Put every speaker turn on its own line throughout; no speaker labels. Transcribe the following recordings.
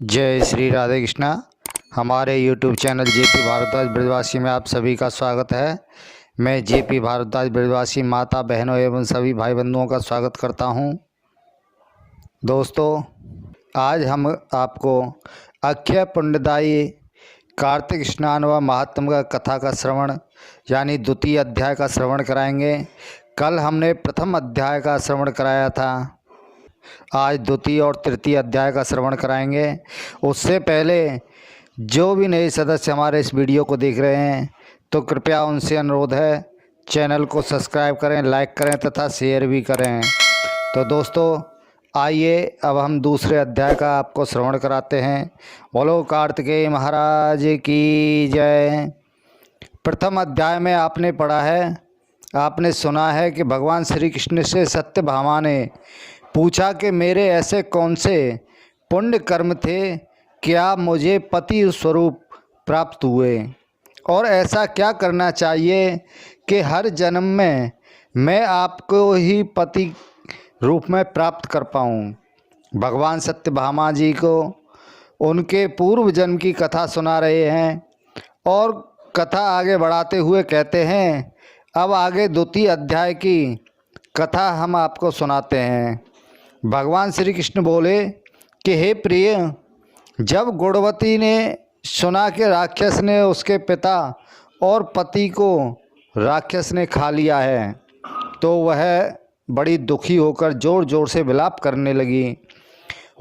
जय श्री राधे कृष्णा। हमारे YouTube channel JP Bhardwaj ब्रजवासी में आप सभी का स्वागत है। मैं जेपी भारद्वाज ब्रजवासी माता बहनों एवं सभी भाई बंधुओं का स्वागत करता हूं। दोस्तों, आज हम आपको अक्षय पुण्यदायी कार्तिक स्नान व महात्म का कथा का श्रवण यानी द्वितीय अध्याय का श्रवण कराएंगे। कल हमने प्रथम अध्याय का श्रवण कराया था, आज द्वितीय और तृतीय अध्याय का श्रवण कराएंगे। उससे पहले जो भी नए सदस्य हमारे इस वीडियो को देख रहे हैं तो कृपया उनसे अनुरोध है, चैनल को सब्सक्राइब करें, लाइक करें तथा शेयर भी करें। तो दोस्तों, आइए अब हम दूसरे अध्याय का आपको श्रवण कराते हैं। बोलो कार्तिकेय महाराज की जय। प्रथम अध्याय में आपने पढ़ा है, आपने सुना है कि भगवान श्री कृष्ण से सत्यभामा ने पूछा कि मेरे ऐसे कौन से पुण्य कर्म थे कि आप मुझे पति स्वरूप प्राप्त हुए, और ऐसा क्या करना चाहिए कि हर जन्म में मैं आपको ही पति रूप में प्राप्त कर पाऊँ। भगवान सत्यभामा जी को उनके पूर्व जन्म की कथा सुना रहे हैं और कथा आगे बढ़ाते हुए कहते हैं, अब आगे द्वितीय अध्याय की कथा हम आपको सुनाते हैं। भगवान श्री कृष्ण बोले कि हे प्रिय, जब गुणवती ने सुना कि राक्षस ने उसके पिता और पति को राक्षस ने खा लिया है तो वह बड़ी दुखी होकर ज़ोर ज़ोर से विलाप करने लगी।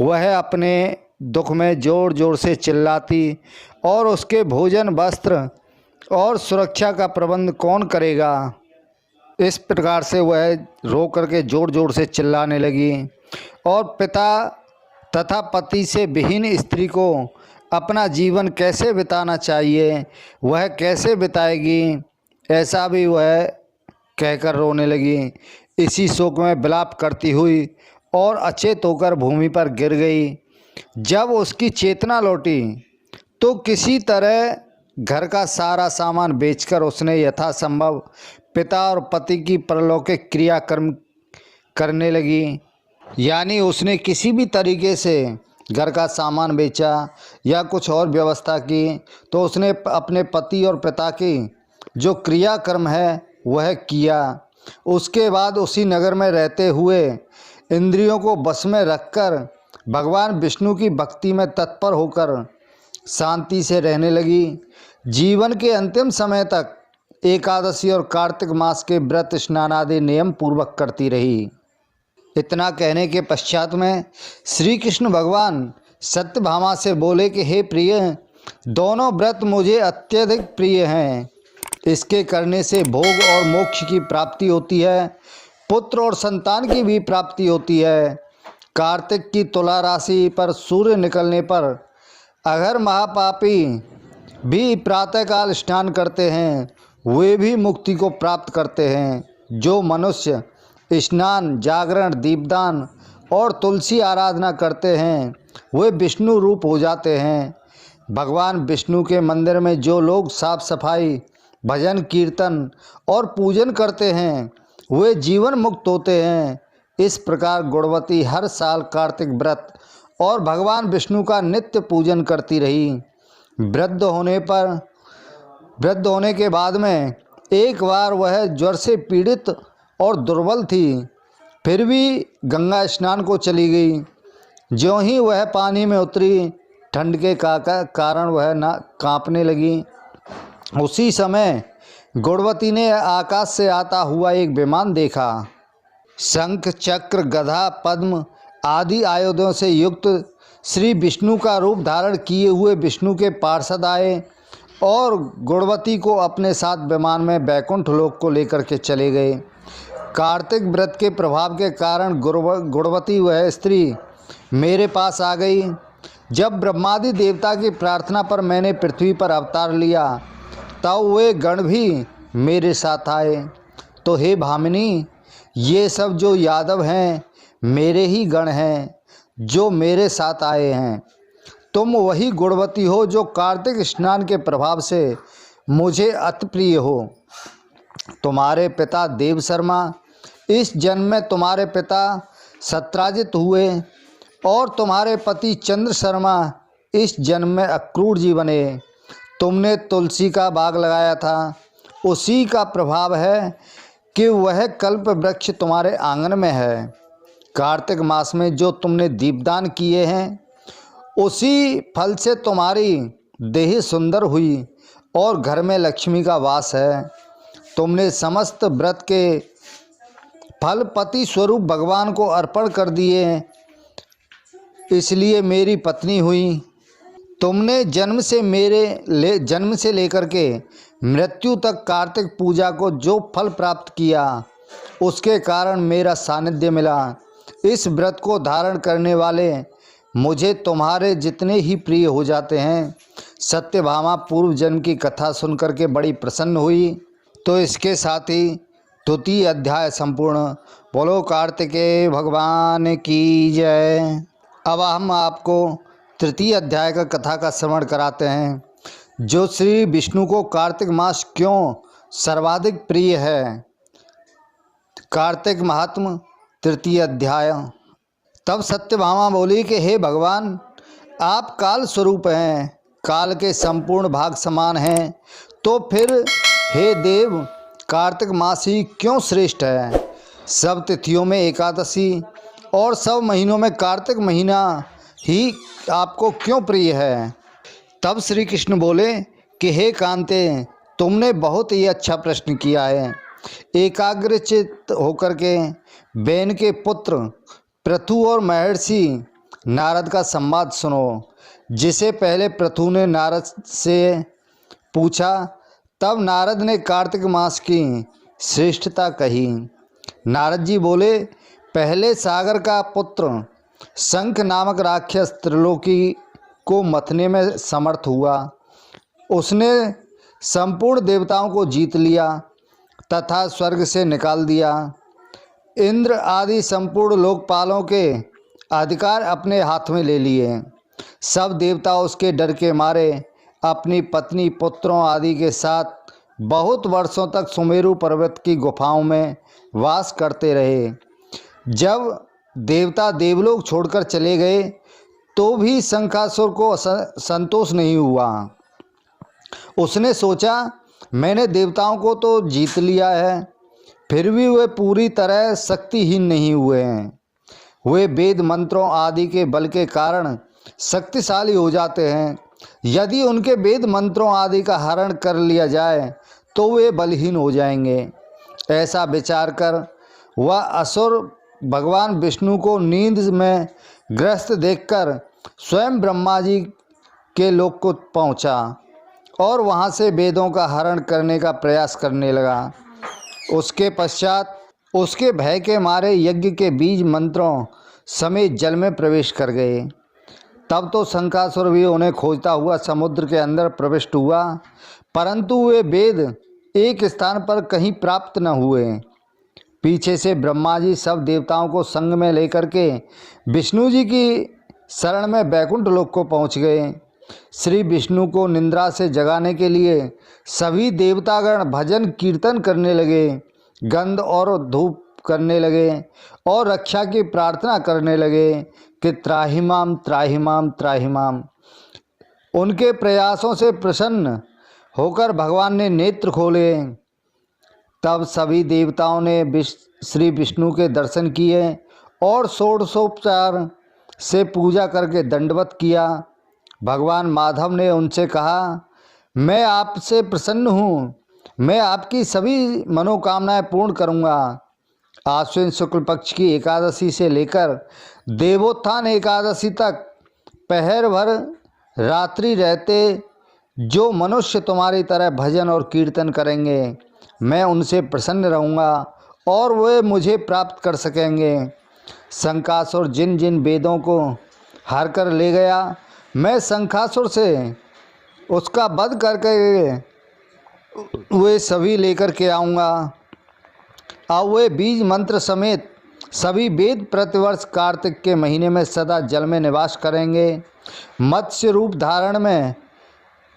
वह अपने दुख में ज़ोर ज़ोर से चिल्लाती और उसके भोजन, वस्त्र और सुरक्षा का प्रबंध कौन करेगा, इस प्रकार से वह रो करके ज़ोर ज़ोर से चिल्लाने लगी। और पिता तथा पति से विहीन स्त्री को अपना जीवन कैसे बिताना चाहिए, वह कैसे बिताएगी, ऐसा भी वह कहकर रोने लगी। इसी शोक में विलाप करती हुई और अचेत होकर भूमि पर गिर गई। जब उसकी चेतना लौटी तो किसी तरह घर का सारा सामान बेचकर उसने यथासंभव पिता और पति की परलौकिक क्रियाकर्म करने लगी। यानी उसने किसी भी तरीके से घर का सामान बेचा या कुछ और व्यवस्था की तो उसने अपने पति और पिता की जो क्रियाकर्म है वह किया। उसके बाद उसी नगर में रहते हुए इंद्रियों को बस में रखकर भगवान विष्णु की भक्ति में तत्पर होकर शांति से रहने लगी। जीवन के अंतिम समय तक एकादशी और कार्तिक मास के व्रत, स्नान आदि नियम पूर्वक करती रही। इतना कहने के पश्चात में श्री कृष्ण भगवान सत्यभामा से बोले कि हे प्रिय, दोनों व्रत मुझे अत्यधिक प्रिय हैं। इसके करने से भोग और मोक्ष की प्राप्ति होती है, पुत्र और संतान की भी प्राप्ति होती है। कार्तिक की तुला राशि पर सूर्य निकलने पर अगर महापापी भी प्रातःकाल स्नान करते हैं वे भी मुक्ति को प्राप्त करते हैं। जो मनुष्य स्नान, जागरण, दीपदान और तुलसी आराधना करते हैं वे विष्णु रूप हो जाते हैं। भगवान विष्णु के मंदिर में जो लोग साफ सफाई, भजन, कीर्तन और पूजन करते हैं वे जीवन मुक्त होते हैं। इस प्रकार गुणवती हर साल कार्तिक व्रत और भगवान विष्णु का नित्य पूजन करती रही। वृद्ध होने के बाद में एक बार वह ज्वर से पीड़ित और दुर्बल थी, फिर भी गंगा स्नान को चली गई। ज्यों ही वह पानी में उतरी, ठंड के कारण वह न कांपने लगी। उसी समय गुणवती ने आकाश से आता हुआ एक विमान देखा। शंख, चक्र, गदा, पद्म आदि आयुधों से युक्त श्री विष्णु का रूप धारण किए हुए विष्णु के पार्षद आए और गुणवती को अपने साथ विमान में वैकुंठ लोक को लेकर के चले गए। कार्तिक व्रत के प्रभाव के कारण गुणवती वह स्त्री मेरे पास आ गई। जब ब्रह्मादि देवता की प्रार्थना पर मैंने पृथ्वी पर अवतार लिया तब वे गण भी मेरे साथ आए। तो हे भामिनी, ये सब जो यादव हैं मेरे ही गण हैं जो मेरे साथ आए हैं। तुम वही गुणवती हो जो कार्तिक स्नान के प्रभाव से मुझे अति प्रिय हो। तुम्हारे पिता देव शर्मा इस जन्म में तुम्हारे पिता सत्राजित हुए और तुम्हारे पति चंद्र शर्मा इस जन्म में अक्रूर जी बने। तुमने तुलसी का बाग लगाया था, उसी का प्रभाव है कि वह कल्प वृक्ष तुम्हारे आंगन में है। कार्तिक मास में जो तुमने दीपदान किए हैं, उसी फल से तुम्हारी देह सुंदर हुई और घर में लक्ष्मी का वास है। तुमने समस्त व्रत के फल पति स्वरूप भगवान को अर्पण कर दिए, इसलिए मेरी पत्नी हुई। तुमने जन्म से लेकर के मृत्यु तक कार्तिक पूजा को जो फल प्राप्त किया, उसके कारण मेरा सानिध्य मिला। इस व्रत को धारण करने वाले मुझे तुम्हारे जितने ही प्रिय हो जाते हैं। सत्यभामा पूर्व जन्म की कथा सुनकर के बड़ी प्रसन्न हुई। तो इसके साथ ही द्वितीय अध्याय संपूर्ण। बोलो कार्तिकेय भगवान की जय। अब हम आपको तृतीय अध्याय का कथा का श्रवण कराते हैं, जो श्री विष्णु को कार्तिक मास क्यों सर्वाधिक प्रिय है। कार्तिक महात्म तृतीय अध्याय। तब सत्यभामा बोली कि हे भगवान, आप काल स्वरूप हैं, काल के संपूर्ण भाग समान हैं, तो फिर हे देव, कार्तिक मास ही क्यों श्रेष्ठ है। सब तिथियों में एकादशी और सब महीनों में कार्तिक महीना ही आपको क्यों प्रिय है। तब श्री कृष्ण बोले कि हे कांते, तुमने बहुत ही अच्छा प्रश्न किया है। एकाग्रचित्त होकर के बैन के पुत्र पृथु और महर्षि नारद का संवाद सुनो। जिसे पहले पृथु ने नारद से पूछा, तब नारद ने कार्तिक मास की श्रेष्ठता कही। नारद जी बोले, पहले सागर का पुत्र शंख नामक राक्षस त्रिलोकी को मथने में समर्थ हुआ। उसने संपूर्ण देवताओं को जीत लिया तथा स्वर्ग से निकाल दिया। इंद्र आदि संपूर्ण लोकपालों के अधिकार अपने हाथ में ले लिए। सब देवता उसके डर के मारे अपनी पत्नी पुत्रों आदि के साथ बहुत वर्षों तक सुमेरु पर्वत की गुफाओं में वास करते रहे। जब देवता देवलोक छोड़कर चले गए तो भी शंखासुर को संतोष नहीं हुआ। उसने सोचा, मैंने देवताओं को तो जीत लिया है, फिर भी वे पूरी तरह शक्तिहीन नहीं हुए हैं। वे वेद मंत्रों आदि के बल के कारण शक्तिशाली हो जाते हैं। यदि उनके वेद मंत्रों आदि का हरण कर लिया जाए तो वे बलहीन हो जाएंगे। ऐसा विचार कर वह असुर भगवान विष्णु को नींद में ग्रस्त देखकर स्वयं ब्रह्मा जी के लोक को पहुंचा और वहां से वेदों का हरण करने का प्रयास करने लगा। उसके पश्चात उसके भय के मारे यज्ञ के बीज मंत्रों समेत जल में प्रवेश कर गए। तब तो शंखासुर भी उन्हें खोजता हुआ समुद्र के अंदर प्रविष्ट हुआ, परंतु वे वेद एक स्थान पर कहीं प्राप्त न हुए। पीछे से ब्रह्मा जी सब देवताओं को संग में लेकर के विष्णु जी की शरण में बैकुंठ लोक को पहुंच गए। श्री विष्णु को निद्रा से जगाने के लिए सभी देवतागण भजन कीर्तन करने लगे, गंध और धूप करने लगे और रक्षा की प्रार्थना करने लगे कि त्राहिमाम त्राहिमाम त्राहिमाम। उनके प्रयासों से प्रसन्न होकर भगवान ने नेत्र खोले। तब सभी देवताओं ने श्री विष्णु के दर्शन किए और षोडशोपचार से पूजा करके दंडवत किया। भगवान माधव ने उनसे कहा, मैं आपसे प्रसन्न हूँ, मैं आपकी सभी मनोकामनाएं पूर्ण करूँगा। आश्विन शुक्ल पक्ष की एकादशी से लेकर देवोत्थान एकादशी तक पहर भर रात्रि रहते जो मनुष्य तुम्हारी तरह भजन और कीर्तन करेंगे, मैं उनसे प्रसन्न रहूँगा और वे मुझे प्राप्त कर सकेंगे। शंखासुर जिन जिन वेदों को हार कर ले गया, मैं शंखासुर से उसका वध करके वे सभी लेकर के आऊँगा। अब वे बीज मंत्र समेत सभी वेद प्रतिवर्ष कार्तिक के महीने में सदा जल में निवास करेंगे। मत्स्य रूप धारण में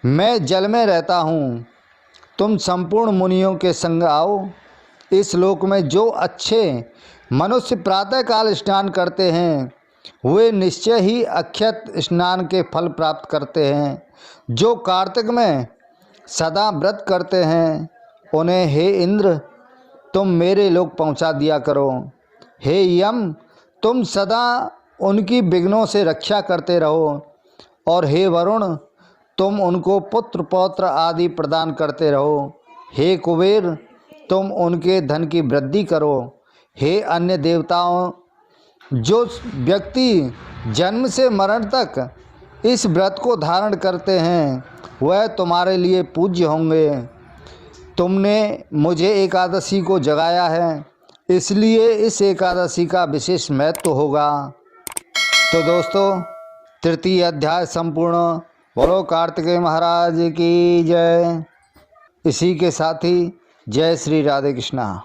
मैं जल में रहता हूँ। तुम संपूर्ण मुनियों के संग आओ। इस लोक में जो अच्छे मनुष्य प्रातःकाल स्नान करते हैं वे निश्चय ही अक्षत स्नान के फल प्राप्त करते हैं। जो कार्तिक में सदा व्रत करते हैं उन्हें हे इंद्र तुम मेरे लोग पहुंचा दिया करो। हे यम तुम सदा उनकी विघ्नों से रक्षा करते रहो। और हे वरुण तुम उनको पुत्र पौत्र आदि प्रदान करते रहो। हे कुबेर तुम उनके धन की वृद्धि करो। हे अन्य देवताओं, जो व्यक्ति जन्म से मरण तक इस व्रत को धारण करते हैं वह तुम्हारे लिए पूज्य होंगे। तुमने मुझे एकादशी को जगाया है, इसलिए इस एकादशी का विशेष महत्व होगा। तो दोस्तों, तृतीय अध्याय संपूर्ण। बोलो कार्तिकेय महाराज की जय। इसी के साथ ही जय श्री राधे कृष्णा।